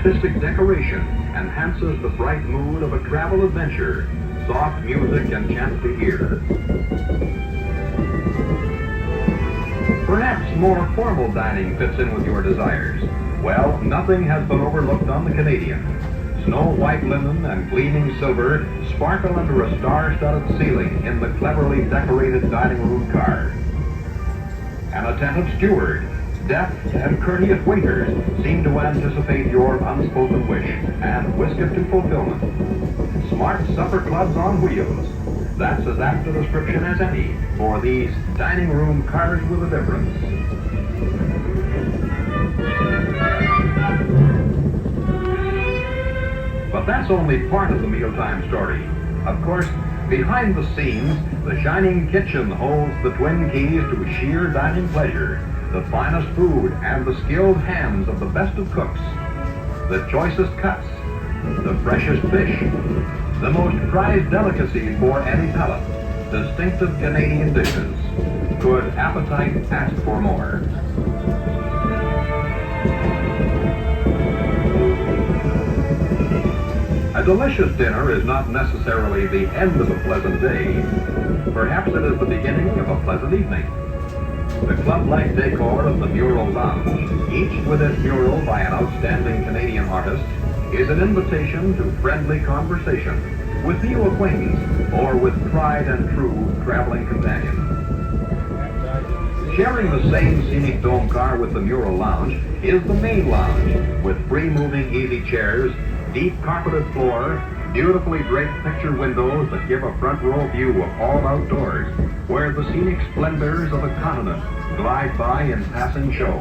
artistic decoration enhances the bright mood of a travel adventure. Soft music enchants the ear. Perhaps more formal dining fits in with your desires. Well, nothing has been overlooked on the Canadian. Snow-white linen and gleaming silver sparkle under a star-studded ceiling in the cleverly decorated dining room car. An attentive steward, deft and courteous waiters seem to anticipate your unspoken wish and whisk it to fulfillment. Smart supper clubs on wheels. That's as apt a description as any for these dining room cars with a difference. But that's only part of the mealtime story. Of course, behind the scenes, the shining kitchen holds the twin keys to sheer dining pleasure, the finest food and the skilled hands of the best of cooks, the choicest cuts, the freshest fish, the most prized delicacies for any palate, distinctive Canadian dishes. Could appetite ask for more? A delicious dinner is not necessarily the end of a pleasant day. Perhaps it is the beginning of a pleasant evening. The club-like decor of the Mural Lounge, each with its mural by an outstanding Canadian artist, is an invitation to friendly conversation with new acquaintance or with tried and true traveling companion. Sharing the same scenic dome car with the Mural Lounge is the main lounge with free-moving easy chairs, deep carpeted floor, beautifully draped picture windows that give a front row view of all outdoors, where the scenic splendors of a continent glide by in passing show.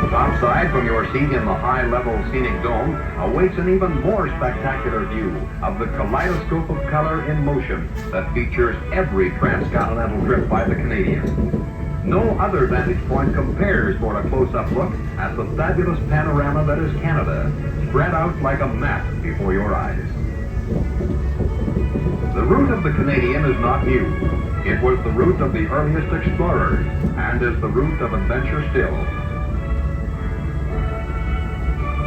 Topside from your seat in the high-level scenic dome awaits an even more spectacular view of the kaleidoscope of color in motion that features every transcontinental trip by the Canadian. No other vantage point compares for a close-up look at the fabulous panorama that is Canada, spread out like a map before your eyes. The route of the Canadian is not new. It was the route of the earliest explorers, and is the route of adventure still.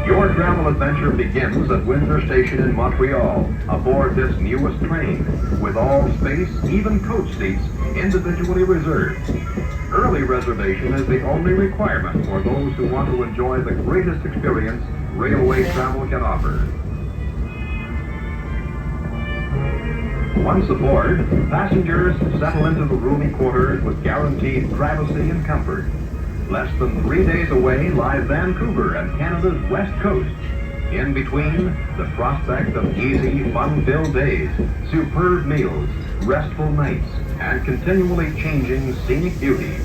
Your travel adventure begins at Windsor Station in Montreal, aboard this newest train, with all space, even coach seats, individually reserved. Early reservation is the only requirement for those who want to enjoy the greatest experience railway travel can offer. Once aboard, passengers settle into the roomy quarters with guaranteed privacy and comfort. Less than 3 days away lies Vancouver and Canada's west coast. In between, the prospect of easy, fun-filled days, superb meals, restful nights, and continually changing scenic beauty.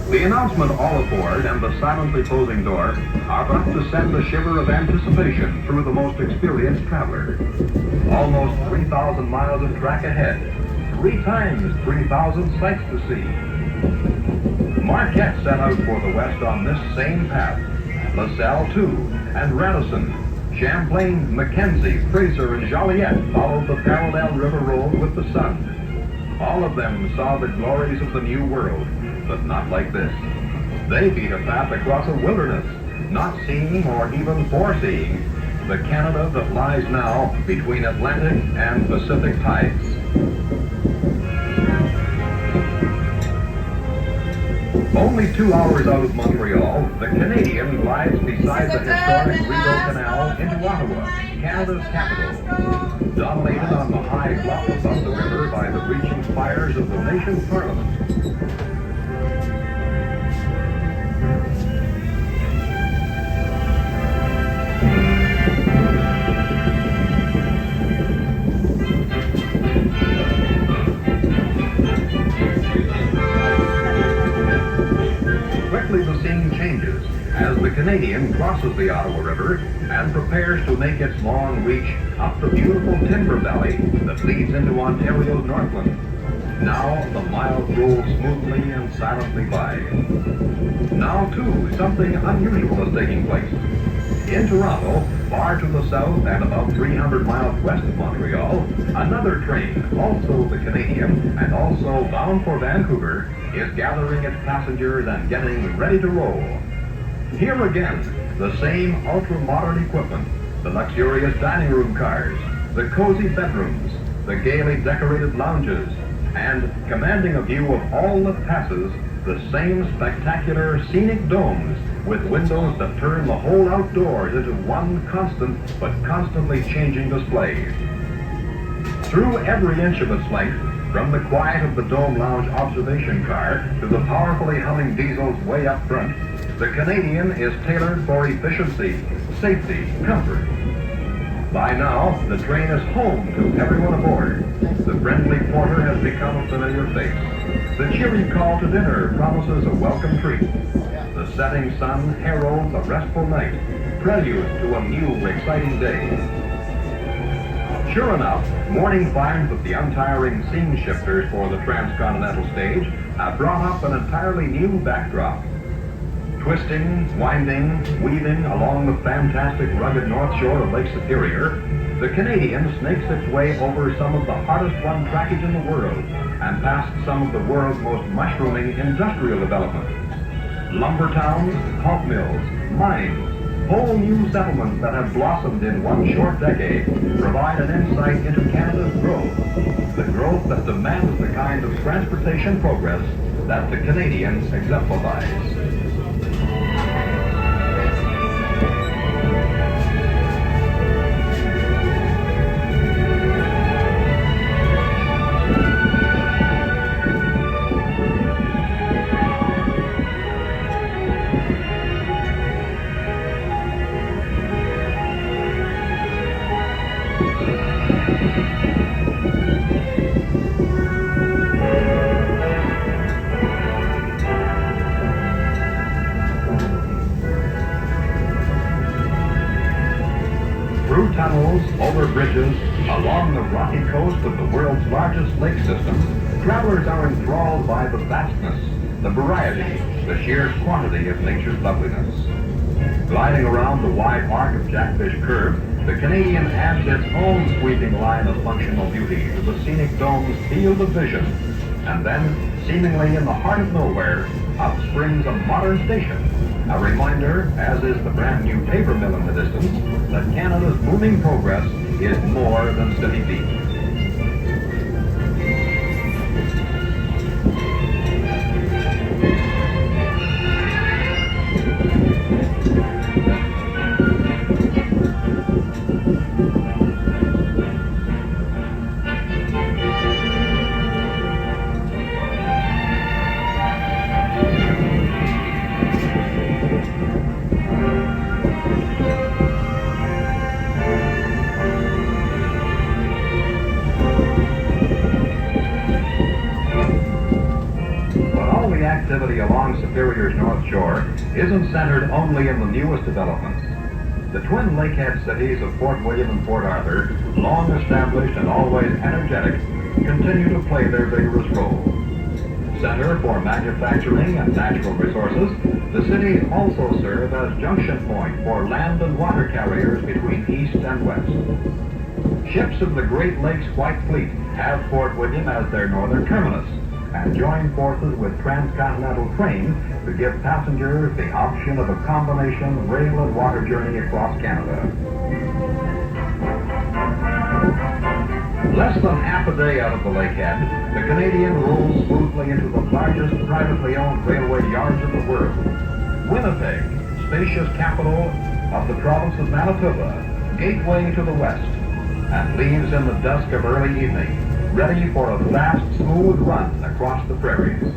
The announcement all aboard and the silently closing door are about to send a shiver of anticipation through the most experienced traveler. Almost 3,000 miles of track ahead, 3 times 3,000 sights to see. Marquette set out for the west on this same path. LaSalle, too, and Radisson, Champlain, Mackenzie, Fraser, and Joliet followed the parallel river road with the sun. All of them saw the glories of the New World, but not like this. They beat a path across a wilderness, not seeing or even foreseeing the Canada that lies now between Atlantic and Pacific tides. Only 2 hours out of Montreal, the Canadian glides beside the historic Rideau Canal into Ottawa, Canada's capital. Dominated on the high bluff above the river by the reaching spires of the nation's parliament. Quickly the scene changes as the Canadian crosses the Ottawa River and prepares to make its long reach up the beautiful timber valley that leads into Ontario's Northland. Now the miles roll smoothly and silently by. Now, too, something unusual is taking place. In Toronto, far to the south and about 300 miles west of Montreal, another train, also the Canadian and also bound for Vancouver, is gathering its passengers and getting ready to roll. Here again, the same ultra-modern equipment, the luxurious dining room cars, the cozy bedrooms, the gaily decorated lounges, and commanding a view of all that passes, the same spectacular scenic domes with windows that turn the whole outdoors into one constant but constantly changing display. Through every inch of its length, from the quiet of the dome lounge observation car to the powerfully humming diesels way up front, the Canadian is tailored for efficiency, safety, comfort. By now, the train is home to everyone aboard. The friendly porter has become a familiar face. The cheery call to dinner promises a welcome treat. The setting sun heralds a restful night, prelude to a new, exciting day. Sure enough, morning finds that the untiring scene shifters for the transcontinental stage have brought up an entirely new backdrop. Twisting, winding, weaving along the fantastic rugged north shore of Lake Superior, the Canadian snakes its way over some of the hardest-run trackage in the world and past some of the world's most mushrooming industrial development. Lumber towns, pulp mills, mines, whole new settlements that have blossomed in one short decade provide an insight into Canada's growth, the growth that demands the kind of transportation progress that the Canadians exemplifies. Through tunnels, over bridges, along the rocky coast of the world's largest lake system, travelers are enthralled by the vastness, the variety, the sheer quantity of nature's loveliness. Gliding around the wide arc of Jackfish Curve, the Canadian adds its own sweeping line of functional beauty to the scenic dome's field of vision. And then, seemingly in the heart of nowhere, up springs a modern station, a reminder, as is the brand new paper mill in the distance, that Canada's booming progress is more than city deep. Activity along Superior's North Shore isn't centered only in the newest developments. The twin lakehead cities of Fort William and Port Arthur, long established and always energetic, continue to play their vigorous role. Center for manufacturing and natural resources, the cities also serve as junction point for land and water carriers between east and west. Ships of the Great Lakes White Fleet have Fort William as their northern terminus, and join forces with transcontinental trains to give passengers the option of a combination rail and water journey across Canada. Less than half a day out of the lakehead, the Canadian rolls smoothly into the largest privately owned railway yards in the world. Winnipeg, spacious capital of the province of Manitoba, gateway to the west, and leaves in the dusk of early evening, ready for a fast, smooth run across the prairies.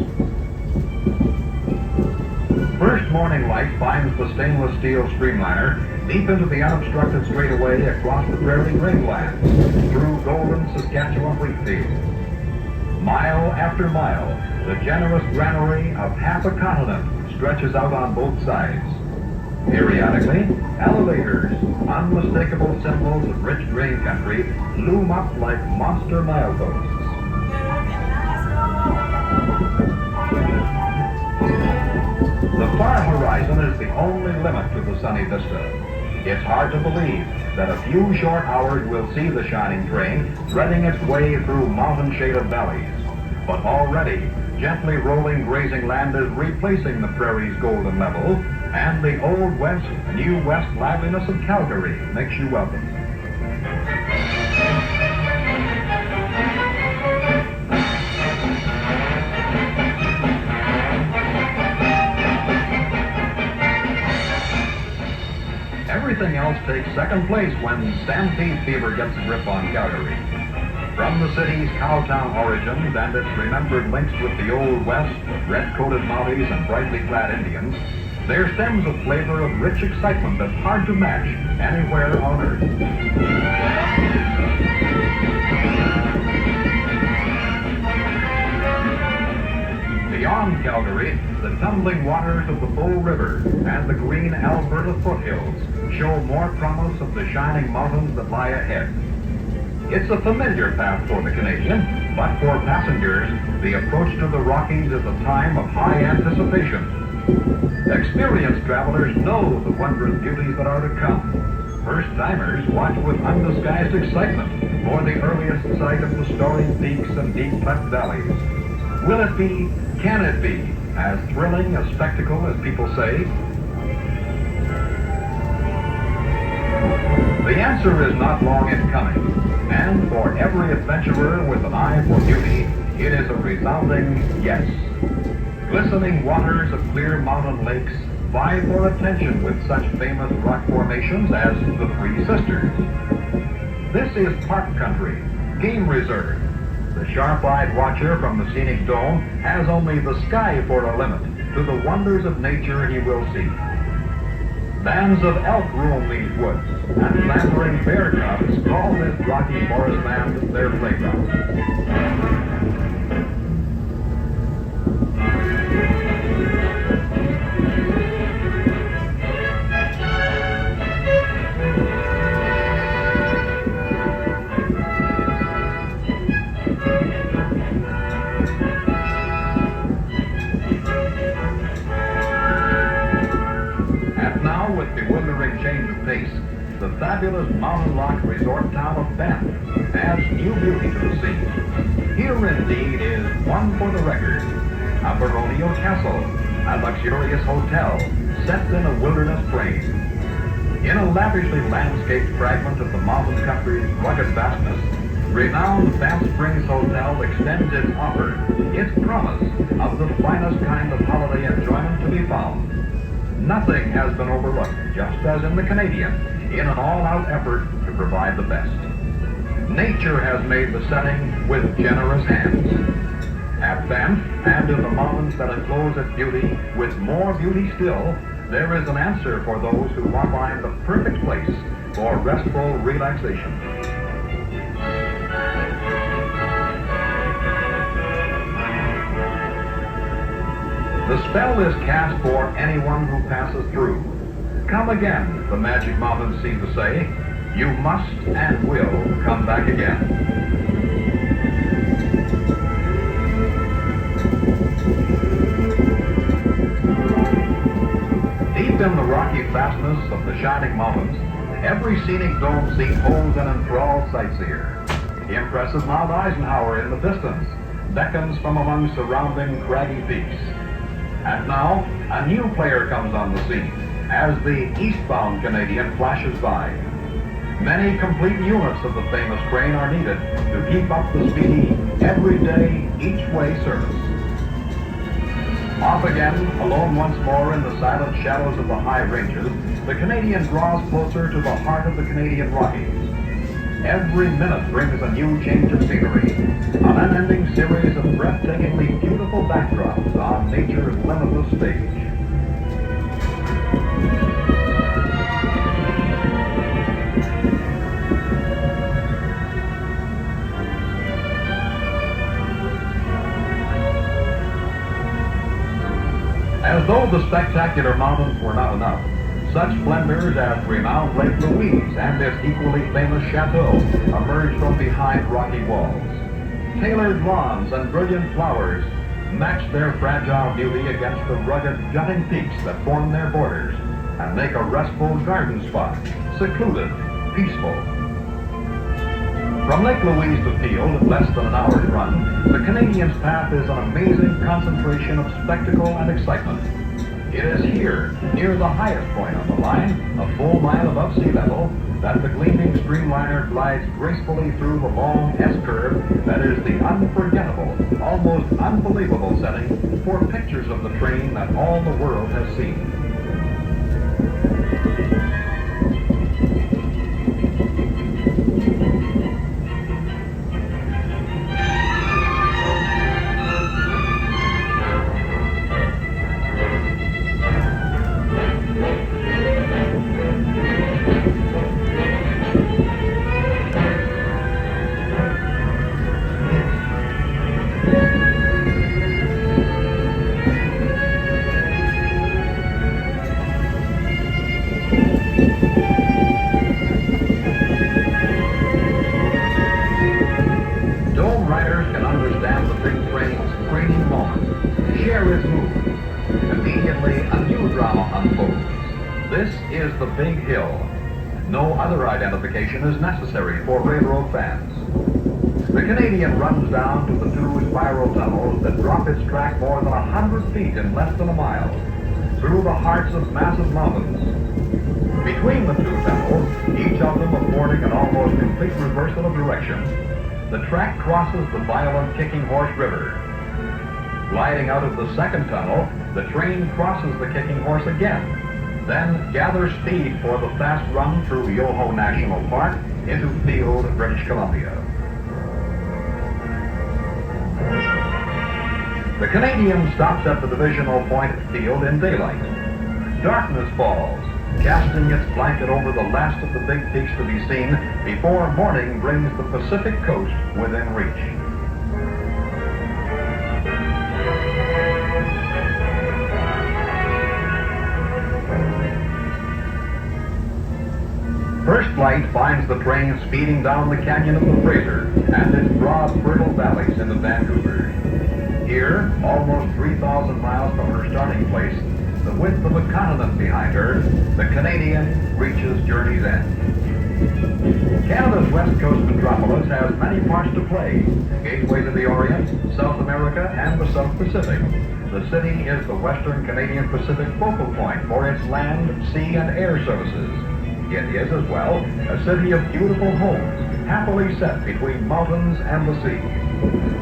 First morning light finds the stainless steel streamliner deep into the unobstructed straightaway across the prairie grainlands, through golden Saskatchewan wheat fields. Mile after mile, the generous granary of half a continent stretches out on both sides. Periodically, elevators, unmistakable symbols of rich grain country, loom up like monster mileposts. The far horizon is the only limit to the sunny vista. It's hard to believe that a few short hours will see the shining train threading its way through mountain-shaded valleys. But already, gently rolling grazing land is replacing the prairie's golden level, and the old west, new west liveliness of Calgary makes you welcome. Everything else takes second place when stampede fever gets a grip on Calgary. From the city's cowtown origins and its remembered links with the Old West, red-coated Mounties and brightly clad Indians, there stems a flavor of rich excitement that's hard to match anywhere on Earth. Beyond Calgary, the tumbling waters of the Bow River and the green Alberta foothills show more promise of the shining mountains that lie ahead. It's a familiar path for the Canadian, but for passengers, the approach to the Rockies is a time of high anticipation. Experienced travelers know the wondrous beauties that are to come. First-timers watch with undisguised excitement for the earliest sight of the storied peaks and deep-cleft valleys. Will it be, can it be, as thrilling a spectacle as people say? The answer is not long in coming, and for every adventurer with an eye for beauty, it is a resounding yes. Glistening waters of clear mountain lakes vie for attention with such famous rock formations as the Three Sisters. This is park country, game reserve. The sharp-eyed watcher from the scenic dome has only the sky for a limit to the wonders of nature he will see. Bands of elk roam these woods, and clambering bear cubs call this rocky forest land their playground. The fabulous mountain-locked resort town of Banff adds new beauty to the scene. Here indeed is one for the record, a baronial castle, a luxurious hotel set in a wilderness plain. In a lavishly landscaped fragment of the mountain country's rugged vastness, renowned Banff Springs Hotel extends its offer, its promise of the finest kind of holiday enjoyment to be found. Nothing has been overlooked, just as in the Canadian, in an all-out effort to provide the best. Nature has made the setting with generous hands. At Banff, and in the mountains that enclose its beauty, with more beauty still, there is an answer for those who want to find the perfect place for restful relaxation. The spell is cast for anyone who passes through. Come again, the magic mountains seem to say. You must and will come back again. Deep in the rocky fastness of the shining mountains, every scenic dome seat holds an enthralled sightseer. The impressive Mount Eisenhower in the distance beckons from among surrounding craggy peaks. And now, a new player comes on the scene as the eastbound Canadian flashes by. Many complete units of the famous train are needed to keep up the speedy, everyday, each-way service. Off again, alone once more in the silent shadows of the high ranges, the Canadian draws closer to the heart of the Canadian Rockies. Every minute brings a new change of scenery, an unending series of breathtakingly beautiful backdrops on nature's limitless stage. As though the spectacular mountains were not enough, such splendors as renowned Lake Louise and its equally famous chateau emerge from behind rocky walls. Tailored lawns and brilliant flowers match their fragile beauty against the rugged, jutting peaks that form their borders. and make a restful garden spot, secluded, peaceful. From Lake Louise to Field, less than an hour's run, the Canadian's Path is an amazing concentration of spectacle and excitement. It is here, near the highest point on the line, a full mile above sea level, that the gleaming streamliner glides gracefully through the long S-curve that is the unforgettable, almost unbelievable setting for pictures of the train that all the world has seen. The Big Hill. No other identification is necessary for railroad fans. The Canadian runs down to the two spiral tunnels that drop its track more than 100 feet in less than a mile, through the hearts of massive mountains. Between the two tunnels, each of them affording an almost complete reversal of direction, the track crosses the violent Kicking Horse River. Gliding out of the second tunnel, the train crosses the Kicking Horse again, then gathers speed for the fast run through Yoho National Park into Field, British Columbia. The Canadian stops at the divisional point at Field in daylight. Darkness falls, casting its blanket over the last of the big peaks to be seen before morning brings the Pacific coast within reach. First light finds the train speeding down the canyon of the Fraser and its broad, fertile valleys into Vancouver. Here, almost 3,000 miles from her starting place, the width of a continent behind her, the Canadian reaches journey's end. Canada's West Coast metropolis has many parts to play: gateway to the Orient, South America, and the South Pacific. The city is the Western Canadian Pacific focal point for its land, sea, and air services. It is, as well, a city of beautiful homes, happily set between mountains and the sea.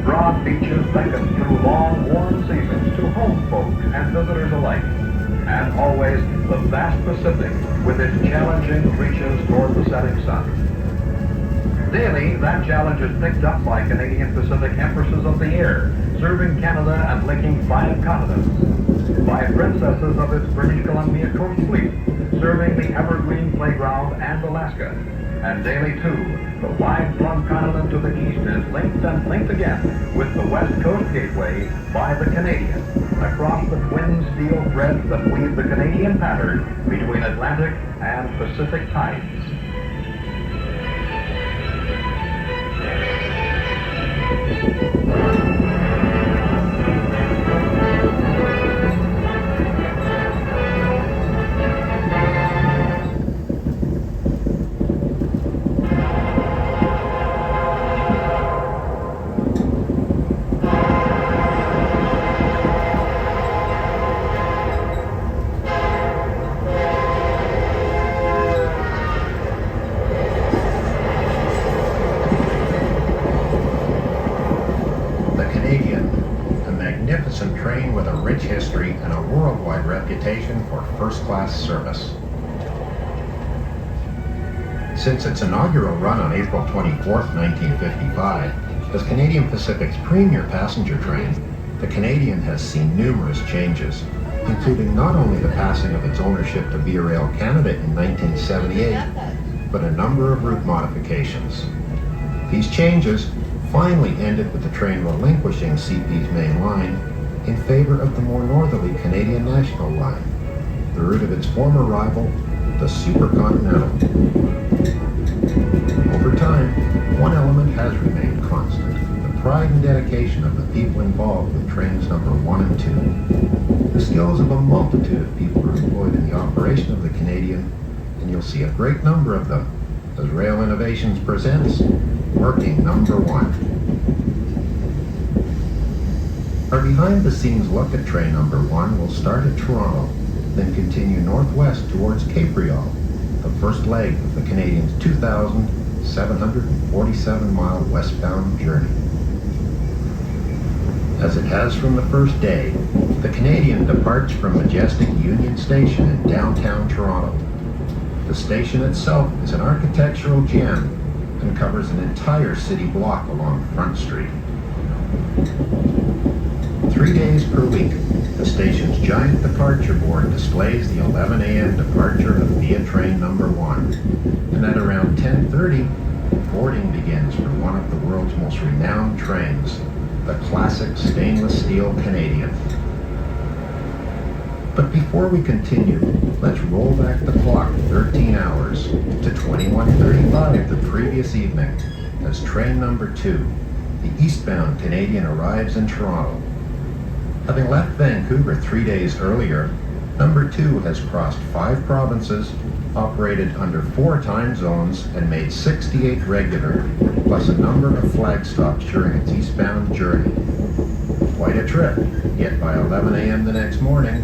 Broad beaches beckon through long, warm seasons to home folks and visitors alike. And always the vast Pacific with its challenging reaches toward the setting sun. Daily, that challenge is picked up by Canadian Pacific Empresses of the Air, serving Canada and linking 5 continents. By princesses of its British Columbia Coast Fleet, serving the Evergreen Playground and Alaska. And daily, too, the wide-flung continent to the east is linked and linked again with the West Coast Gateway by the Canadian, across the twin steel threads that weave the Canadian pattern between Atlantic and Pacific tides. Train with a rich history and a worldwide reputation for first-class service. Since its inaugural run on April 24, 1955, as Canadian Pacific's premier passenger train, the Canadian has seen numerous changes, including not only the passing of its ownership to Via Rail Canada in 1978, but a number of route modifications. These changes finally ended with the train relinquishing CP's main line in favor of the more northerly Canadian National Line, the route of its former rival, the Supercontinental. Over time, one element has remained constant: the pride and dedication of the people involved with trains number 1 and 2. The skills of a multitude of people are employed in the operation of the Canadian, and you'll see a great number of them as Rail Innovations presents Working Number 1. Our behind-the-scenes look at train number 1 will start at Toronto, then continue northwest towards Cape Riol, the first leg of the Canadian's 2,747-mile westbound journey. As it has from the first day, the Canadian departs from majestic Union Station in downtown Toronto. The station itself is an architectural gem and covers an entire city block along Front Street. 3 days per week, the station's giant departure board displays the 11 a.m. departure of Via Train number 1, and at around 10:30, boarding begins for one of the world's most renowned trains, the classic stainless steel Canadian. But before we continue, let's roll back the clock 13 hours to 21:35 the previous evening as train number 2, the eastbound Canadian, arrives in Toronto. Having left Vancouver 3 days earlier, number 2 has crossed 5 provinces, operated under 4 time zones, and made 68 regular, plus a number of flag stops during its eastbound journey. Quite a trip, yet by 11 a.m. the next morning,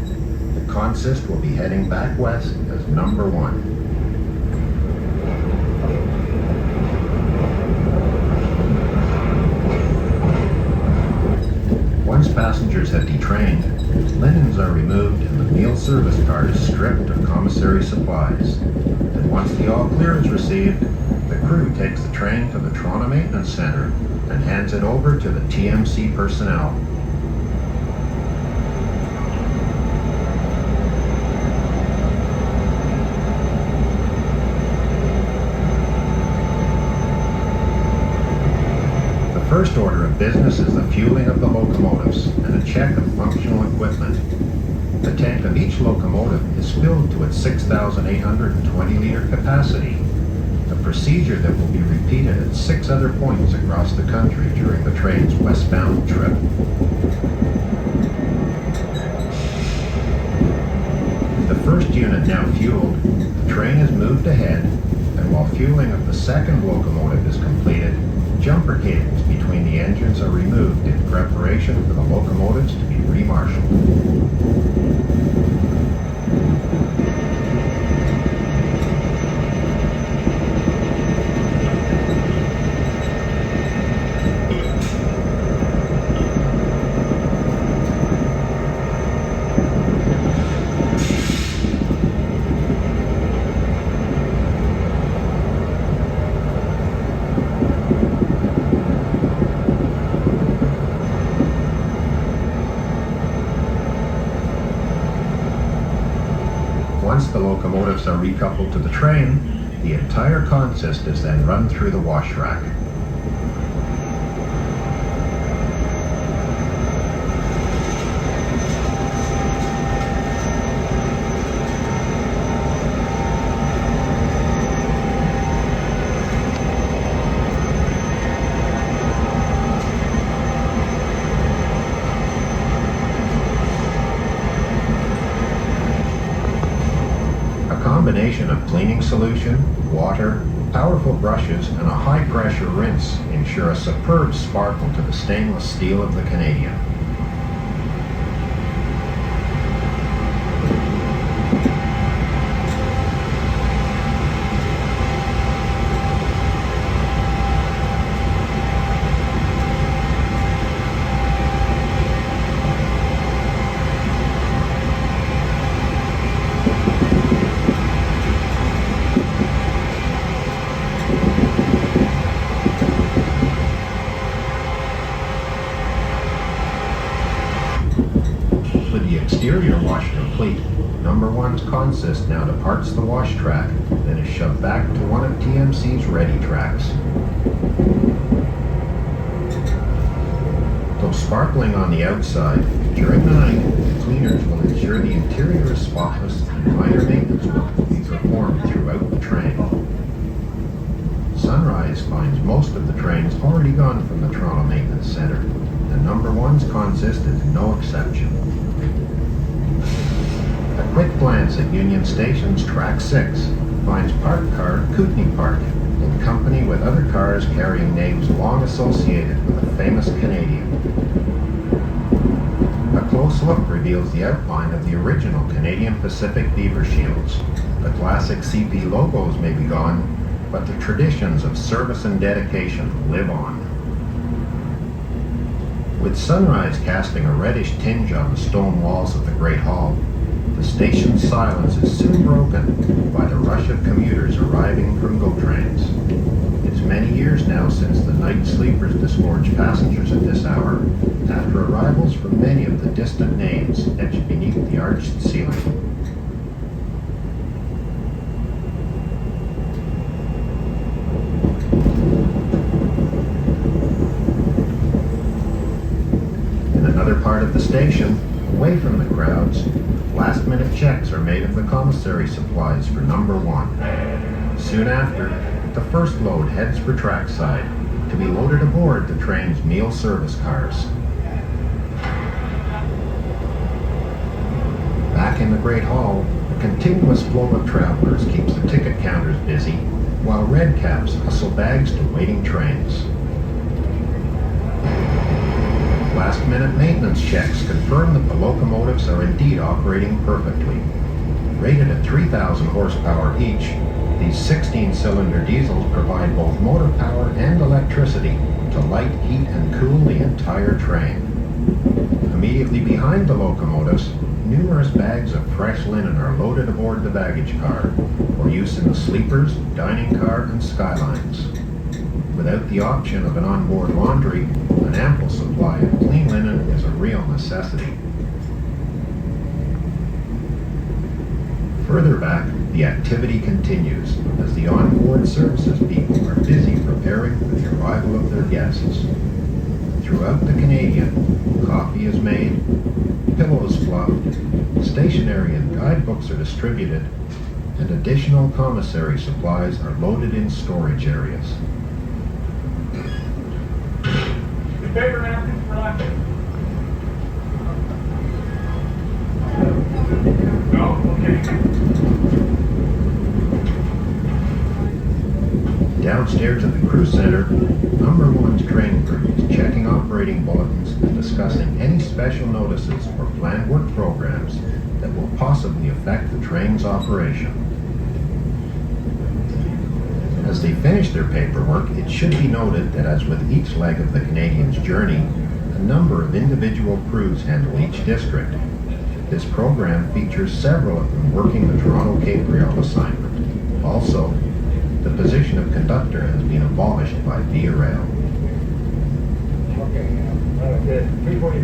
the consist will be heading back west as number 1. Once passengers have detrained, linens are removed and the meal service cars stripped of commissary supplies. And once the all clear is received, the crew takes the train to the Toronto Maintenance Centre and hands it over to the TMC personnel. The first order of business is the fueling of the locomotives and a check of functional equipment. The tank of each locomotive is filled to its 6,820-liter capacity, a procedure that will be repeated at 6 other points across the country during the train's westbound trip. The first unit now fueled, the train is moved ahead, and while fueling of the second locomotive is completed, jumper cables between the engines are removed in preparation for the locomotives to be re-marshaled. Once the locomotives are recoupled to the train, the entire consist is then run through the wash rack. A combination of cleaning solution, water, powerful brushes, and a high-pressure rinse ensure a superb sparkle to the stainless steel of the Canadian. With the exterior wash complete, number 1's consist now departs the wash track and is shoved back to one of TMC's ready tracks. Though sparkling on the outside, during the night, the cleaners will ensure the interior is spotless and minor maintenance work will be performed throughout the train. Sunrise finds most of the trains already gone from the Toronto Maintenance Centre, and number one's consist is no exception. A quick glance at Union Station's Track 6 finds parked car Kootenay Park, in company with other cars carrying names long associated with a famous Canadian. A close look reveals the outline of the original Canadian Pacific Beaver Shields. The classic CP logos may be gone, but the traditions of service and dedication live on. With sunrise casting a reddish tinge on the stone walls of the Great Hall, the station's silence is soon broken by the rush of commuters arriving from GO trains. It's many years now since the night sleepers disgorged passengers at this hour, after arrivals from many of the distant names etched beneath the arched ceiling. In another part of the station, away from the crowds, last-minute checks are made of the commissary supplies for number one. Soon after, the first load heads for trackside to be loaded aboard the train's meal service cars. Back in the Great Hall, a continuous flow of travelers keeps the ticket counters busy, while red caps hustle bags to waiting trains. Last-minute maintenance checks confirm that the locomotives are indeed operating perfectly. Rated at 3,000 horsepower each, these 16-cylinder diesels provide both motor power and electricity to light, heat, and cool the entire train. Immediately behind the locomotives, numerous bags of fresh linen are loaded aboard the baggage car for use in the sleepers, dining car, and skylines. Without the option of an onboard laundry, an ample supply of clean linen is a real necessity. Further back, the activity continues as the onboard services people are busy preparing for the arrival of their guests. Throughout the Canadian, coffee is made, pillows fluffed, stationery and guidebooks are distributed, and additional commissary supplies are loaded in storage areas. Paper napkins for lunch? No? Okay. Downstairs at the crew center, number one's train crew is checking operating bulletins and discussing any special notices or planned work programs that will possibly affect the train's operation. As they finish their paperwork, it should be noted that as with each leg of the Canadian's journey, a number of individual crews handle each district. This program features several of them working the Toronto Cape Rail assignment. Also, the position of conductor has been abolished by Via Rail. Okay. 340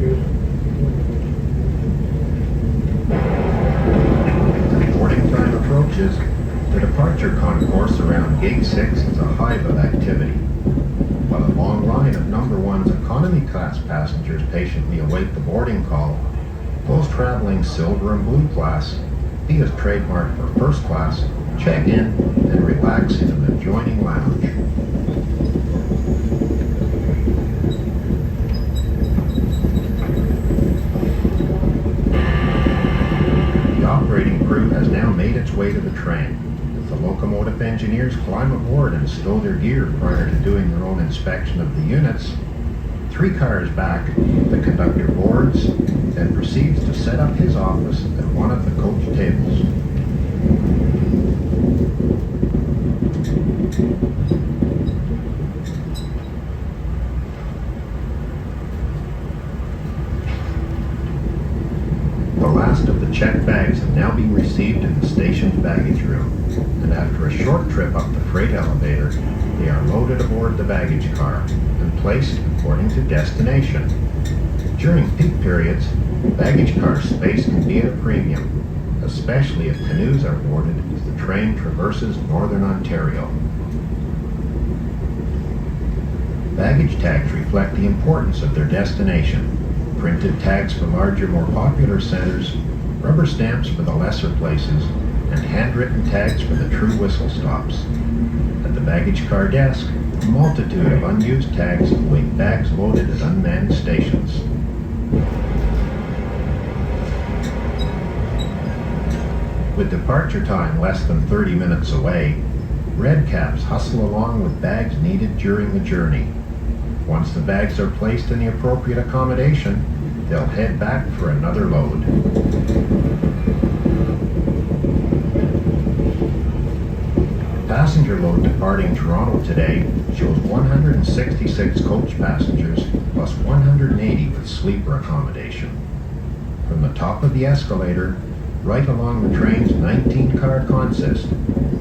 As boarding time approaches, the departure concourse around Gate 6 is a hive of activity. While a long line of number one's economy class passengers patiently await the boarding call, those traveling silver and blue class, Via's trademark for first class, check in and relax in an adjoining lounge. The operating crew has now made its way to the train. The locomotive engineers climb aboard and stow their gear prior to doing their own inspection of the units. 3 cars back, the conductor boards, then proceeds to set up his office at one of the coach tables. The last of the checked bags have now been received in the station's baggage room, and after a short trip up the freight elevator, they are loaded aboard the baggage car and placed according to destination. During peak periods, baggage car space can be at a premium, especially if canoes are boarded as the train traverses northern Ontario. Baggage tags reflect the importance of their destination. Printed tags for larger, more popular centers, rubber stamps for the lesser places, and handwritten tags for the true whistle stops. At the baggage car desk, a multitude of unused tags await bags loaded at unmanned stations. With departure time less than 30 minutes away, red caps hustle along with bags needed during the journey. Once the bags are placed in the appropriate accommodation, they'll head back for another load. Passenger load departing Toronto today shows 166 coach passengers plus 180 with sleeper accommodation. From the top of the escalator, right along the train's 19-car consist,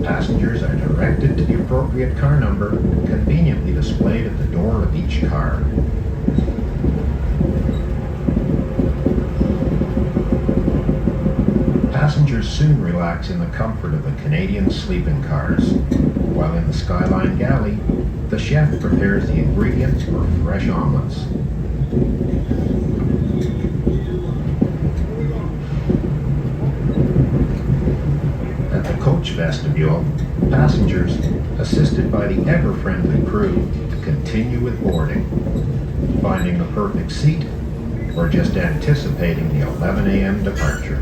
passengers are directed to the appropriate car number conveniently displayed at the door of each car. Passengers soon relax in the comfort of the Canadian sleeping cars, while in the Skyline Galley, the chef prepares the ingredients for fresh omelets. At the coach vestibule, passengers, assisted by the ever-friendly crew, continue with boarding, finding the perfect seat, or just anticipating the 11 a.m. departure.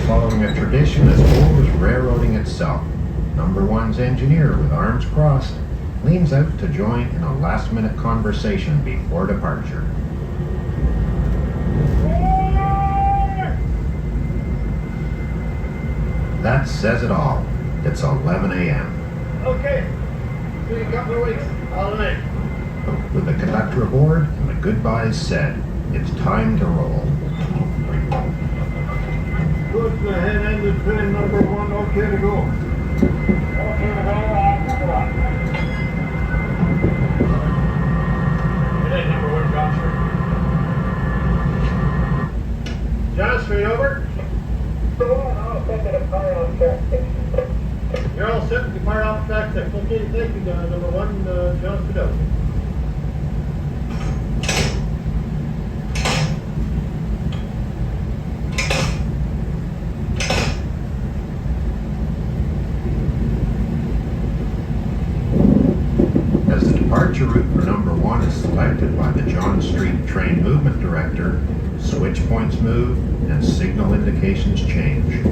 Following a tradition as old as railroading itself, Number One's engineer, with arms crossed, leans out to join in a last-minute conversation before departure. That says it all. It's 11 a.m. Okay. See you in a couple of weeks. All right. With the conductor aboard and the goodbyes said, it's time to roll. Good, the head end of train number 1, okay to go. Okay to go, good luck. Good day, number 1, John Street, over. You're all set to depart off track 6. Okay, thank you, number 1, John Street, over. Departure route for Number 1 is selected by the John Street Train Movement Director. Switch points move and signal indications change.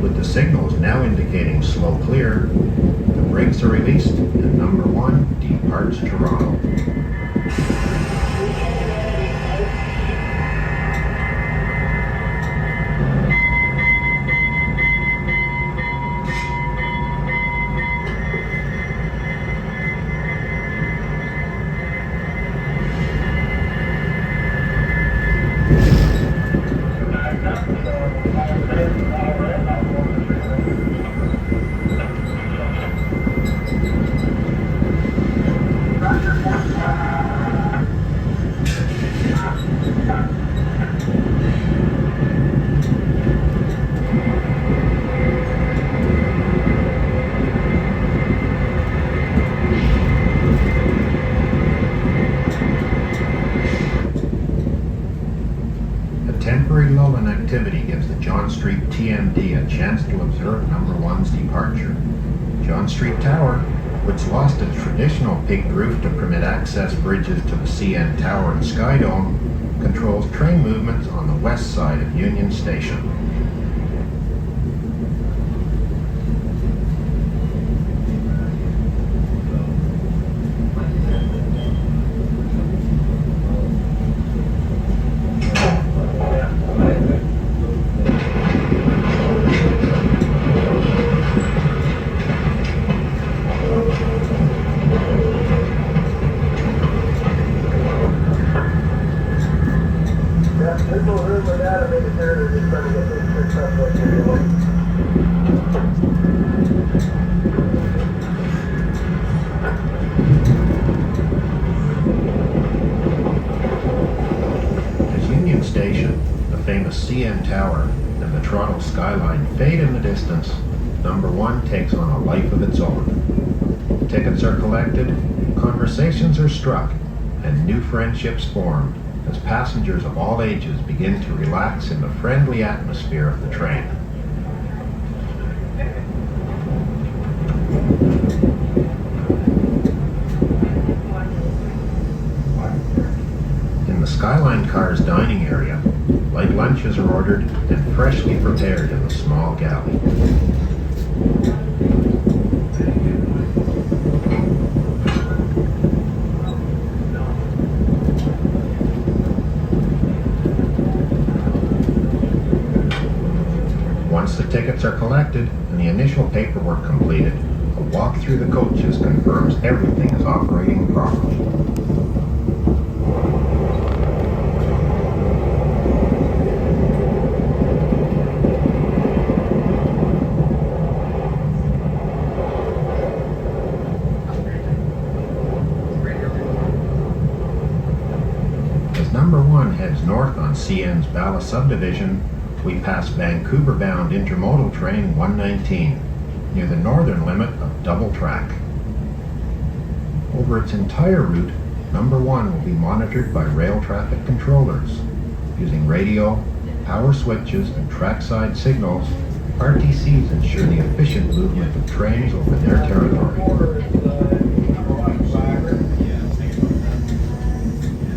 With the signals now indicating slow clear, the brakes are released and Number 1 departs Toronto. Temporary lull in activity gives the John Street TMD a chance to observe Number 1's departure. John Street Tower, which lost its traditional peaked roof to permit access bridges to the CN Tower and Sky Dome, controls train movements on the west side of Union Station. This will room with that, I think it's there to just try to get this Tower and the Toronto skyline fade in the distance, number one takes on a life of its own. Tickets are collected, conversations are struck, and new friendships formed as passengers of all ages begin to relax in the friendly atmosphere of the train. In the Skyline Cars dining area, light lunches are ordered and freshly prepared in the small galley. Once the tickets are collected and the initial paperwork completed, a walk through the coaches confirms everything is operating properly. As number one heads north on CN's Bala subdivision, we pass Vancouver-bound intermodal train 119, near the northern limit of double track. Over its entire route, number one will be monitored by rail traffic controllers. Using radio, power switches, and trackside signals, RTCs ensure the efficient movement of trains over their territory.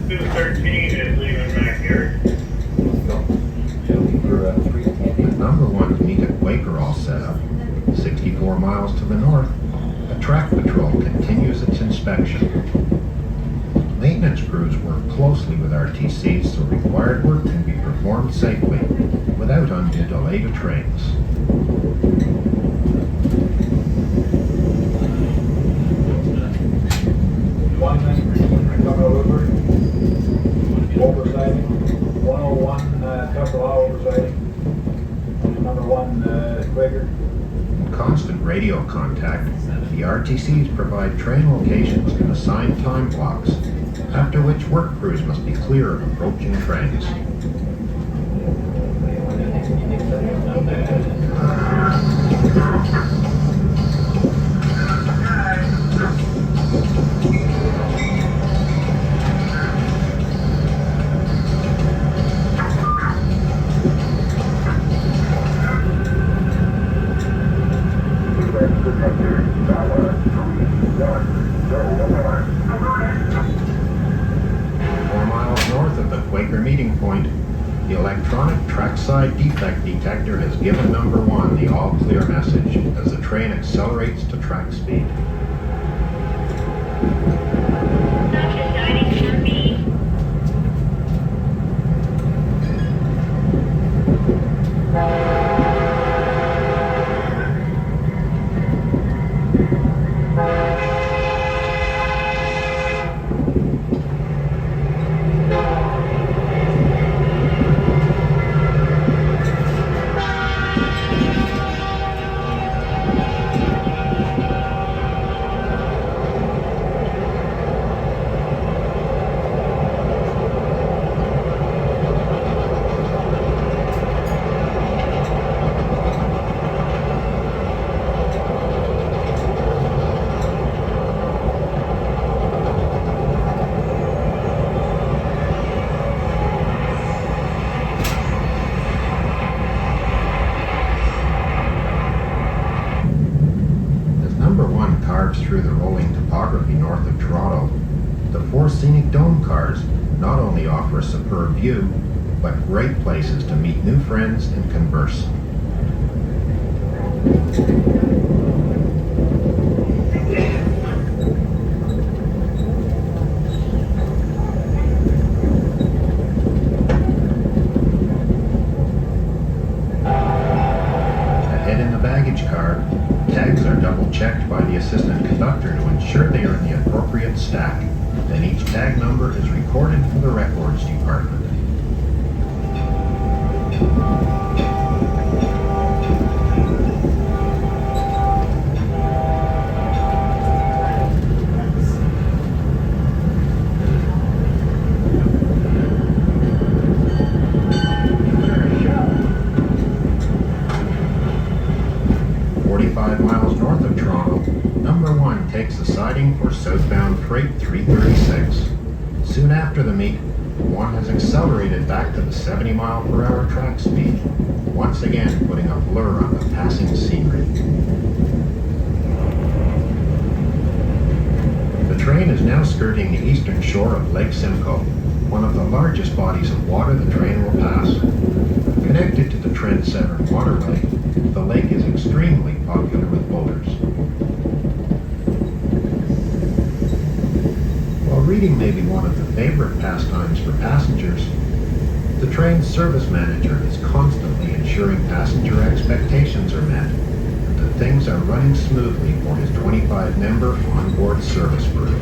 213 is leaving back here. With number one to meet at Quaker all set up, 64 miles to the north, a track patrol continues its inspection. Maintenance crews work closely with RTCs so required work can be performed safely without undue delay to trains. Oversighting, 101 Tuckahoe oversighting, number one Quaker. In constant radio contact, the RTCs provide train locations in assigned time blocks, after which work crews must be clear of approaching trains. Meeting point, the electronic trackside defect detector has given number one the all clear message as the train accelerates to track speed. Through the rolling topography north of Toronto, the four scenic dome cars not only offer a superb view, but great places to meet new friends and converse. Ahead in the baggage car, tags are double-checked by the assistant conductor to ensure they are in the appropriate stack. Then each tag number is recorded for the records department. siding for southbound Freight 336. Soon after the meet, one has accelerated back to the 70-mile-per-hour track speed, once again putting a blur on the passing scenery. The train is now skirting the eastern shore of Lake Simcoe, one of the largest bodies of water the train will pass. Connected to the Trent Severn Waterway, the lake is extremely popular with boaters. While reading may be one of the favorite pastimes for passengers, the train's service manager is constantly ensuring passenger expectations are met and that things are running smoothly for his 25-member onboard service crew.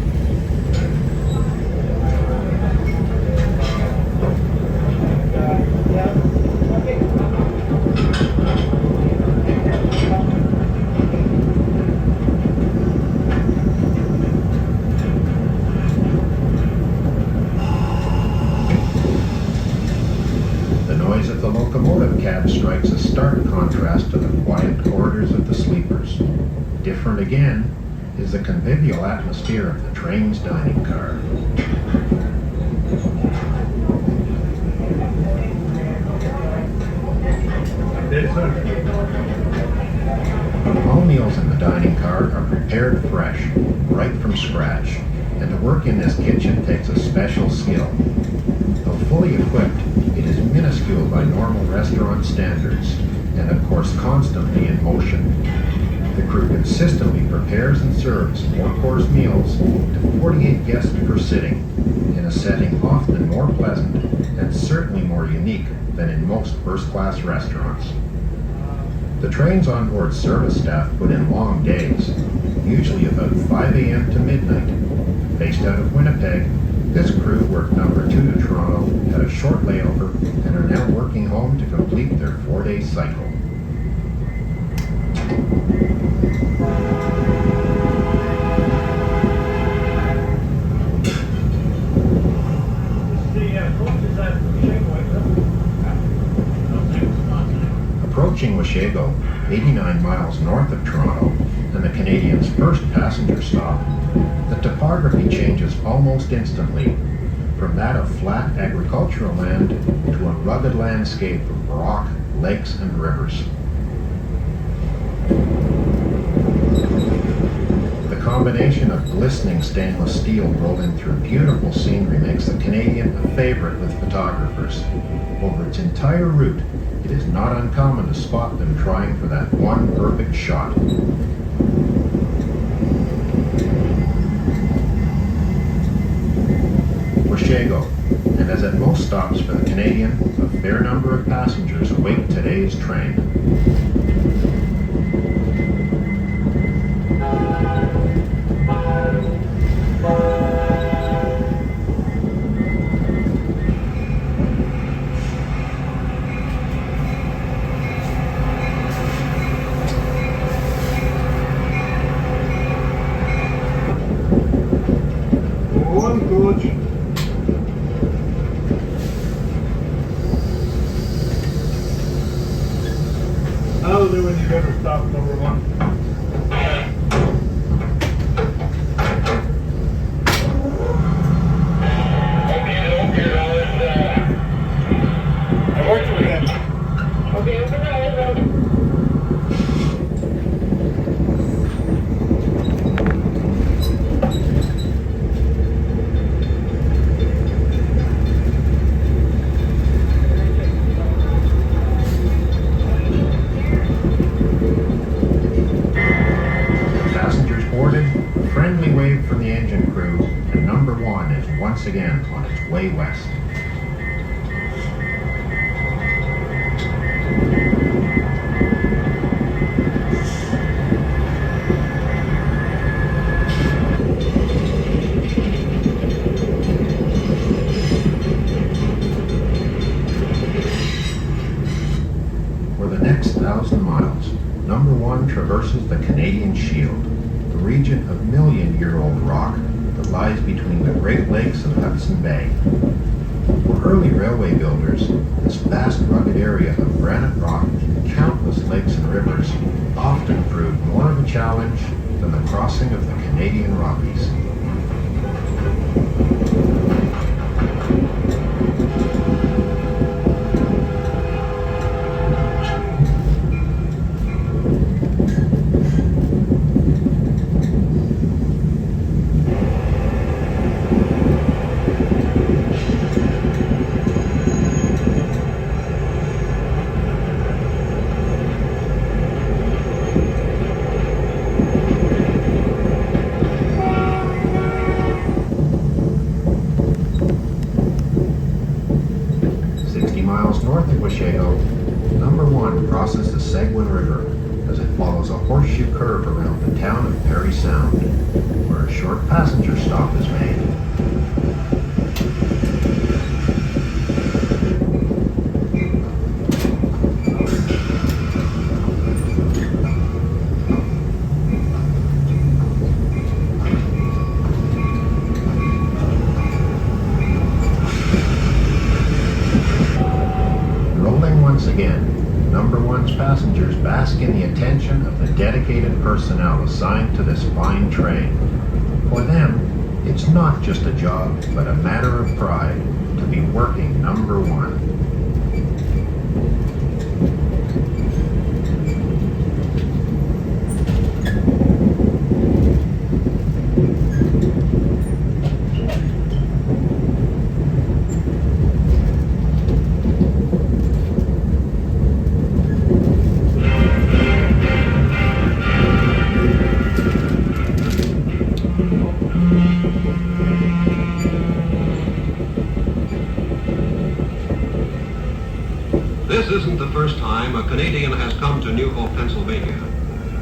Strikes a stark contrast to the quiet corridors of the sleepers. Different again is the convivial atmosphere of the train's dining car. All meals in the dining car are prepared fresh, right from scratch, and to work in this kitchen takes a special skill. Though fully equipped, it is minuscule by normal restaurant standards, and of course constantly in motion. The crew consistently prepares and serves 4-course meals to 48 guests per sitting, in a setting often more pleasant and certainly more unique than in most first-class restaurants. The train's onboard service staff put in long days, usually about 5 a.m. to midnight. Based out of Winnipeg, this crew worked number 2 to Toronto, had a short layover, and are now working home to complete their 4-day cycle. Approaching Washego, 89 miles north of Toronto, and the Canadians' first passenger stop, the topography changes almost instantly, from that of flat agricultural land to a rugged landscape of rock, lakes, and rivers. The combination of glistening stainless steel rolling through beautiful scenery makes the Canadian a favorite with photographers. Over its entire route, it is not uncommon to spot them trying for that one perfect shot. Washego, and as at most stops for the Canadian, a fair number of passengers await today's train. I'll do when you go to stop number 1. I worked with him. Okay, open the door. From the engine crew, and number 1 is once again on its way west. For the next 1,000 miles, number 1 traverses the Canadian Shield, a region of million-year-old rock that lies between the Great Lakes and Hudson Bay. For early railway builders, this vast rugged area of granite rock and countless lakes and rivers often proved more of a challenge than the crossing of the Canadian Rockies. North of Washego, number 1 crosses the Seguin River as it follows a horseshoe curve around the town of Parry Sound, where a short passenger stop is made. Once again, number 1's passengers bask in the attention of the dedicated personnel assigned to this fine train. For them, it's not just a job, but a matter of pride to be working number 1. This isn't the first time a Canadian has come to New Hope, Pennsylvania,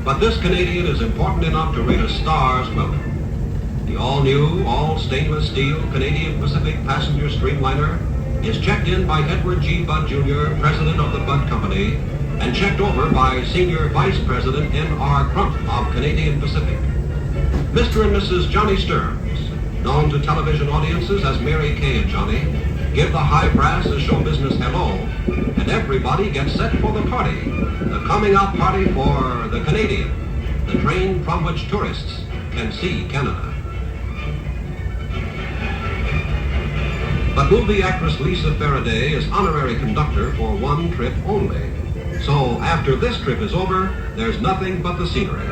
but this Canadian is important enough to rate a star's welcome. The all-new, all-stainless steel Canadian Pacific passenger streamliner is checked in by Edward G. Budd Jr., president of the Budd Company, and checked over by Senior Vice President N.R. Crump of Canadian Pacific. Mr. and Mrs. Johnny Stearns, known to television audiences as Mary Kay and Johnny, give the high brass a show business hello, and everybody gets set for the party, the coming out party for the Canadian, the train from which tourists can see Canada. But movie actress Lisa Faraday is honorary conductor for one trip only. So after this trip is over, there's nothing but the scenery.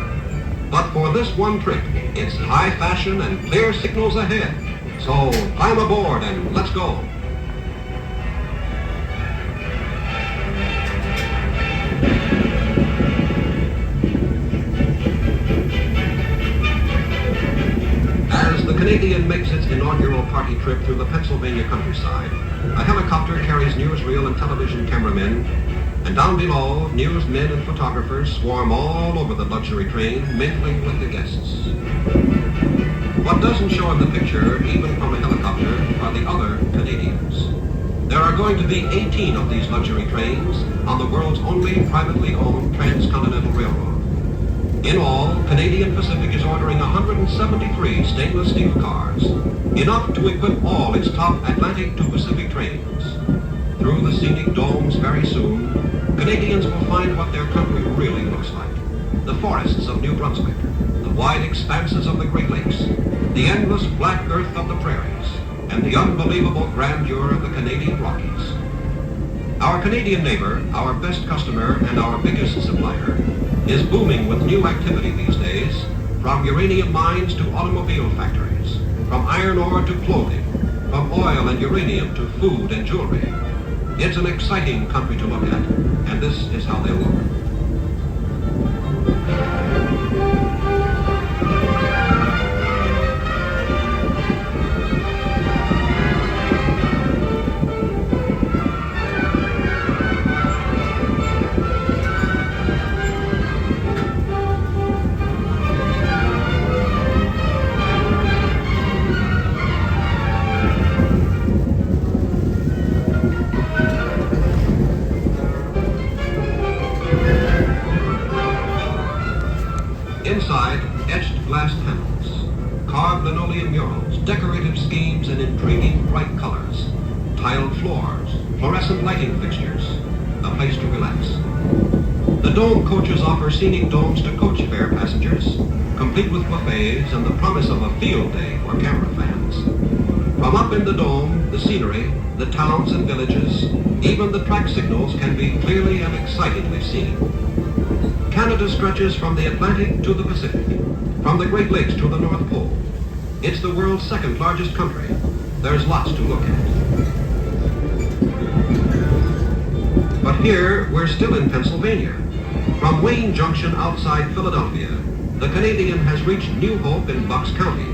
But for this one trip, it's high fashion and clear signals ahead. So climb aboard and let's go. As the Canadian makes its inaugural party trip through the Pennsylvania countryside, a helicopter carries newsreel and television cameramen, and down below, newsmen and photographers swarm all over the luxury train, mingling with the guests. What doesn't show in the picture, even from a helicopter, are the other Canadians. There are going to be 18 of these luxury trains on the world's only privately owned transcontinental railroad. In all, Canadian Pacific is ordering 173 stainless steel cars, enough to equip all its top Atlantic to Pacific trains. Through the scenic domes very soon, Canadians will find what their country really looks like. The forests of New Brunswick, the wide expanses of the Great Lakes, the endless black earth of the prairies, and the unbelievable grandeur of the Canadian Rockies. Our Canadian neighbor, our best customer, and our biggest supplier, is booming with new activity these days, from uranium mines to automobile factories, from iron ore to clothing, from oil and uranium to food and jewelry. It's an exciting country to look at, and this is how they look. Inside, etched glass panels, carved linoleum murals, decorative schemes in intriguing bright colors, tiled floors, fluorescent lighting fixtures, a place to relax. The Dome coaches offer scenic domes to coach fare passengers, complete with buffets and the promise of a field day for camera fans. From up in the Dome, the scenery, the towns and villages, even the track signals can be clearly and excitingly seen. Canada stretches from the Atlantic to the Pacific, from the Great Lakes to the North Pole. It's the world's second largest country. There's lots to look at. But here, we're still in Pennsylvania. From Wayne Junction outside Philadelphia, the Canadian has reached New Hope in Bucks County.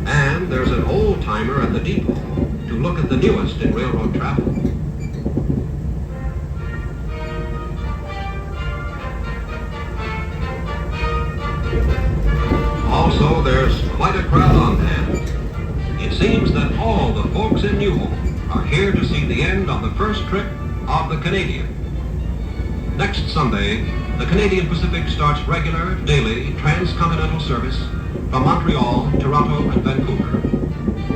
And there's an old-timer at the depot to look at the newest in railroad travel. Also, there's quite a crowd on hand. It seems that all the folks in New Hope are here to see the end of the first trip of the Canadian. Next Sunday, the Canadian Pacific starts regular, daily, transcontinental service from Montreal, Toronto, and Vancouver.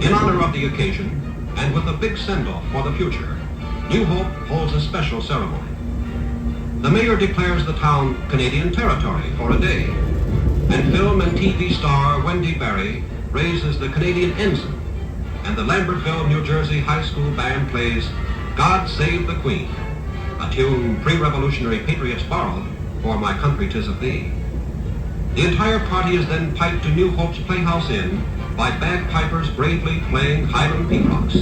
In honor of the occasion, and with a big send-off for the future, New Hope holds a special ceremony. The mayor declares the town Canadian territory for a day, and film and TV star Wendy Barry raises the Canadian ensign, and the Lambertville, New Jersey High School Band plays God Save the Queen, a tune pre-revolutionary patriots borrowed for My Country 'Tis of Thee. The entire party is then piped to New Hope's Playhouse Inn by bagpipers bravely playing Highland peacocks.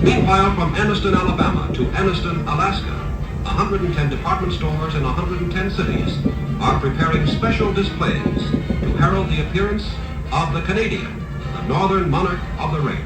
Meanwhile, from Anniston, Alabama to Anniston, Alaska, 110 department stores in 110 cities are preparing special displays to herald the appearance of the Canadian, the northern monarch of the rail.